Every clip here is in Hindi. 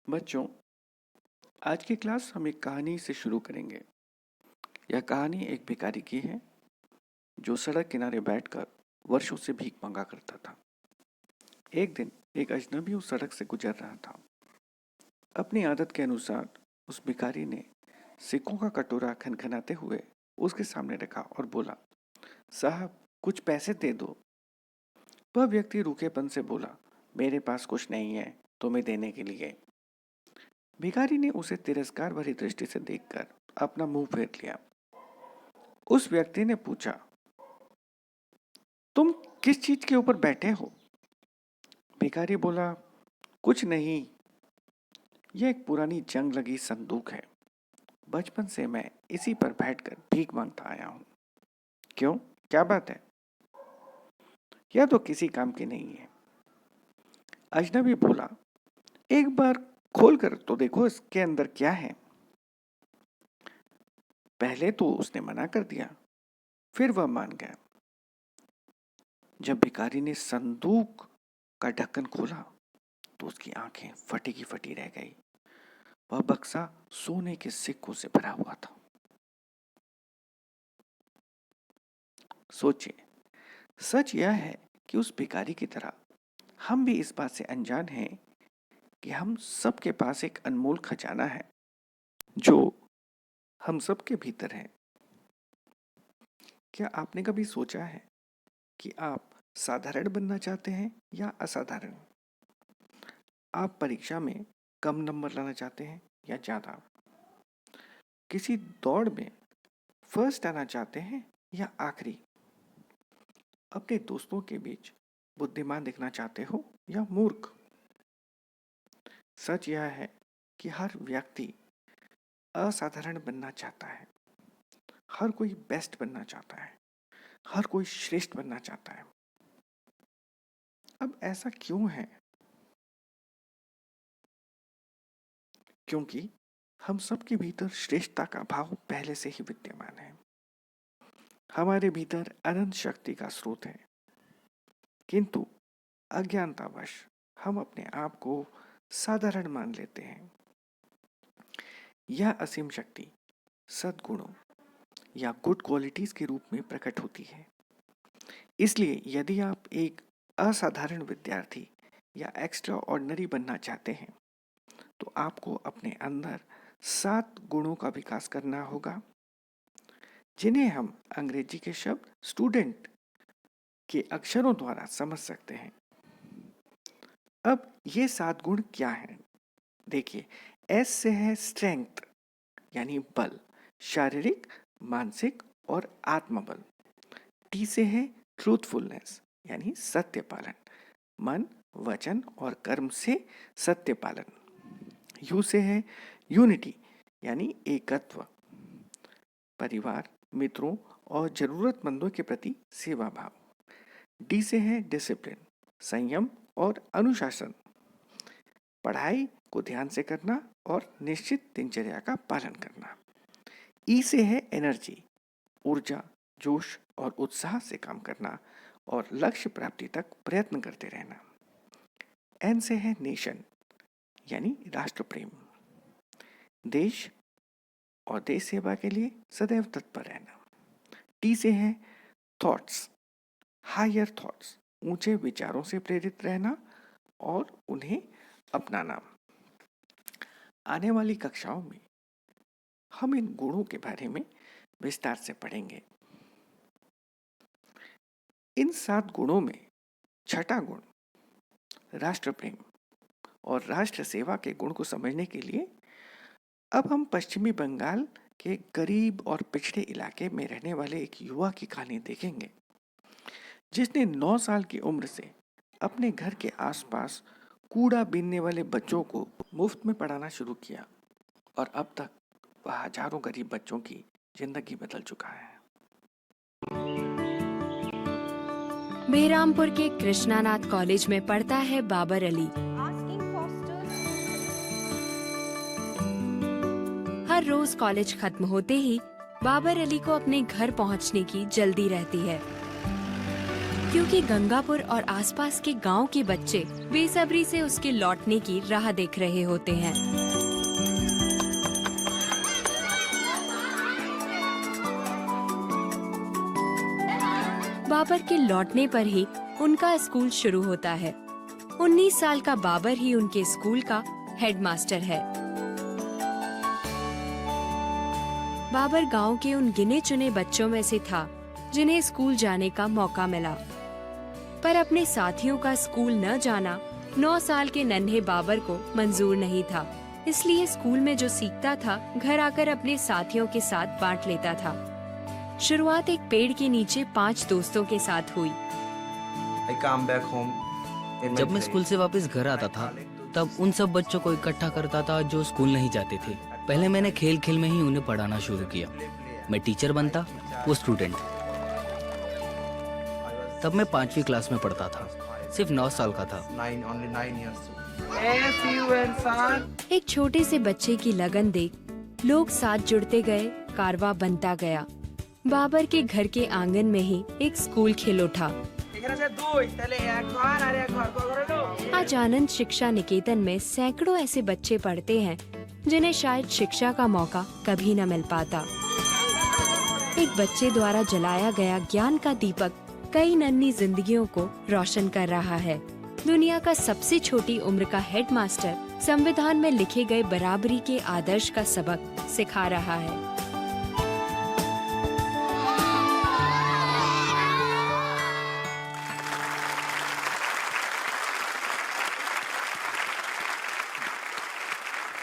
बच्चों, आज की क्लास हम एक कहानी से शुरू करेंगे। यह कहानी एक भिखारी की है जो सड़क किनारे बैठकर वर्षों से भीख मांगा करता था। एक दिन एक अजनबी उस सड़क से गुजर रहा था। अपनी आदत के अनुसार उस भिखारी ने सिक्कों का कटोरा खनखनाते हुए उसके सामने रखा और बोला, साहब, कुछ पैसे दे दो। वह व्यक्ति रूखेपन से बोला, मेरे पास कुछ नहीं है तुम्हें देने के लिए। भिखारी ने उसे तिरस्कार भरी दृष्टि से देखकर अपना मुंह फेर लिया। उस व्यक्ति ने पूछा, तुम किस चीज के ऊपर बैठे हो? भिखारी बोला, कुछ नहीं, यह एक पुरानी जंग लगी संदूक है। बचपन से मैं इसी पर बैठकर भीख मांगता आया हूं। क्यों, क्या बात है? यह तो किसी काम की नहीं है। अजनबी बोला, एक बार खोल कर तो देखो इसके अंदर क्या है। पहले तो उसने मना कर दिया, फिर वह मान गया। जब भिखारी ने संदूक का ढक्कन खोला तो उसकी आंखें फटी की फटी रह गई। वह बक्सा सोने के सिक्कों से भरा हुआ था। सोचिए, सच यह है कि उस भिखारी की तरह हम भी इस बात से अनजान हैं कि हम सबके पास एक अनमोल खजाना है जो हम सबके भीतर है। क्या आपने कभी सोचा है कि आप साधारण बनना चाहते हैं या असाधारण? आप परीक्षा में कम नंबर लाना चाहते हैं या ज्यादा? किसी दौड़ में फर्स्ट आना चाहते हैं या आखिरी? अपने दोस्तों के बीच बुद्धिमान दिखना चाहते हो या मूर्ख? सच यह है कि हर व्यक्ति असाधारण बनना चाहता है। हर कोई बेस्ट बनना चाहता है। हर कोई श्रेष्ठ बनना चाहता है। अब ऐसा क्यों है? क्योंकि हम सबके भीतर श्रेष्ठता का भाव पहले से ही विद्यमान है। हमारे भीतर अनंत शक्ति का स्रोत है, किंतु अज्ञानतावश हम अपने आप को साधारण मान लेते हैं। यह असीम शक्ति सद्गुणों या गुड क्वालिटीज के रूप में प्रकट होती है। इसलिए यदि आप एक असाधारण विद्यार्थी या एक्स्ट्रा ऑर्डिनरी बनना चाहते हैं तो आपको अपने अंदर 7 गुणों का विकास करना होगा, जिन्हें हम अंग्रेजी के शब्द स्टूडेंट के अक्षरों द्वारा समझ सकते हैं। अब ये 7 गुण क्या हैं? देखिए, एस से है स्ट्रेंथ यानी बल, शारीरिक, मानसिक और आत्मबल। टी से है ट्रूथफुलनेस यानी सत्य पालन, मन, वचन और कर्म से सत्य पालन। यू से है यूनिटी यानी एकत्व, परिवार, मित्रों और जरूरतमंदों के प्रति सेवा भाव। डी से है डिसिप्लिन, संयम और अनुशासन, पढ़ाई को ध्यान से करना और निश्चित दिनचर्या का पालन करना। ई से है एनर्जी, ऊर्जा, जोश और उत्साह से काम करना और लक्ष्य प्राप्ति तक प्रयत्न करते रहना। एन से है नेशन यानी राष्ट्र प्रेम, देश और देश सेवा के लिए सदैव तत्पर रहना। टी से है थॉट्स, हायर थॉट्स, ऊंचे विचारों से प्रेरित रहना और उन्हें अपनाना। आने वाली कक्षाओं में हम इन गुणों के बारे में विस्तार से पढ़ेंगे। इन 7 गुणों में छठा गुण राष्ट्र प्रेम और राष्ट्र सेवा के गुण को समझने के लिए अब हम पश्चिमी बंगाल के गरीब और पिछड़े इलाके में रहने वाले एक युवा की कहानी देखेंगे, जिसने 9 साल की उम्र से अपने घर के आसपास कूड़ा बीनने वाले बच्चों को मुफ्त में पढ़ाना शुरू किया और अब तक वह हजारों गरीब बच्चों की जिंदगी बदल चुका है। मेहरामपुर के कृष्णानाथ कॉलेज में पढ़ता है बाबर अली। हर रोज कॉलेज खत्म होते ही बाबर अली को अपने घर पहुंचने की जल्दी रहती है। क्योंकि गंगापुर और आसपास के गांव के बच्चे बेसब्री से उसके लौटने की राह देख रहे होते हैं। बाबर के लौटने पर ही उनका स्कूल शुरू होता है। 19 साल का बाबर ही उनके स्कूल का हेडमास्टर है। बाबर गांव के उन गिने चुने बच्चों में से था जिन्हें स्कूल जाने का मौका मिला, पर अपने साथियों का स्कूल न जाना 9 साल के नन्हे बाबर को मंजूर नहीं था। इसलिए स्कूल में जो सीखता था घर आकर अपने साथियों के साथ बांट लेता था। शुरुआत एक पेड़ के नीचे 5 दोस्तों के साथ हुई। जब मैं स्कूल से वापस घर आता था तब उन सब बच्चों को इकट्ठा करता था जो स्कूल नहीं जाते थे। पहले मैंने खेल खेल में ही उन्हें पढ़ाना शुरू किया। मैं टीचर बनता, वो स्टूडेंट। तब मैं 5वीं क्लास में पढ़ता था, सिर्फ 9 साल का था। एक छोटे से बच्चे की लगन देख लोग साथ जुड़ते गए, कारवां बनता गया। बाबर के घर के आंगन में ही एक स्कूल खिल उठा। आज आनंद शिक्षा निकेतन में सैकड़ों ऐसे बच्चे पढ़ते हैं जिन्हें शायद शिक्षा का मौका कभी न मिल पाता। एक बच्चे द्वारा जलाया गया ज्ञान का दीपक कई नन्ही जिंदगियों को रोशन कर रहा है। दुनिया का सबसे छोटी उम्र का हेडमास्टर संविधान में लिखे गए बराबरी के आदर्श का सबक सिखा रहा है।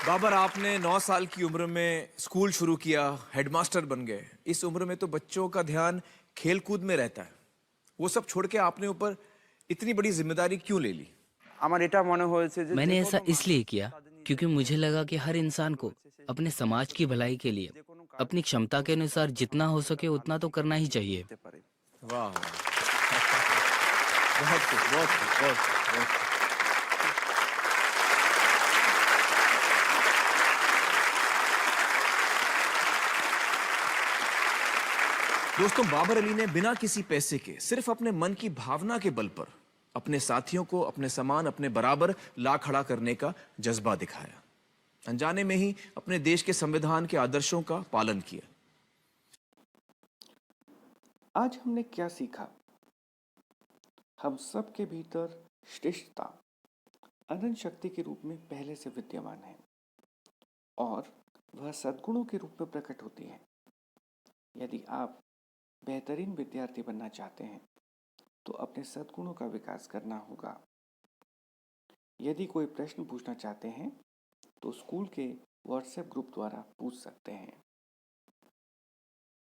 बाबर, आपने 9 साल की उम्र में स्कूल शुरू किया, हेडमास्टर बन गए। इस उम्र में तो बच्चों का ध्यान खेल कूद में रहता है। वो सब छोड़ के आपने ऊपर इतनी बड़ी जिम्मेदारी क्यों ले ली? मैंने ऐसा इसलिए किया क्योंकि मुझे लगा कि हर इंसान को अपने समाज की भलाई के लिए अपनी क्षमता के अनुसार जितना हो सके उतना तो करना ही चाहिए। वाह, बहुत कुछ, बहुत कुछ, बहुत कुछ, बहुत कुछ। दोस्तों, बाबर अली ने बिना किसी पैसे के, सिर्फ अपने मन की भावना के बल पर अपने साथियों को अपने समान, अपने बराबर ला खड़ा करने का जज्बा दिखाया। अनजाने में ही अपने देश के संविधान के आदर्शों का पालन किया। आज हमने क्या सीखा? हम सब के भीतर श्रेष्ठता अनंत शक्ति के रूप में पहले से विद्यमान है और वह सद्गुणों के रूप में प्रकट होती है। यदि आप बेहतरीन विद्यार्थी बनना चाहते हैं तो अपने सद्गुणों का विकास करना होगा। यदि कोई प्रश्न पूछना चाहते हैं तो स्कूल के व्हाट्सएप ग्रुप द्वारा पूछ सकते हैं।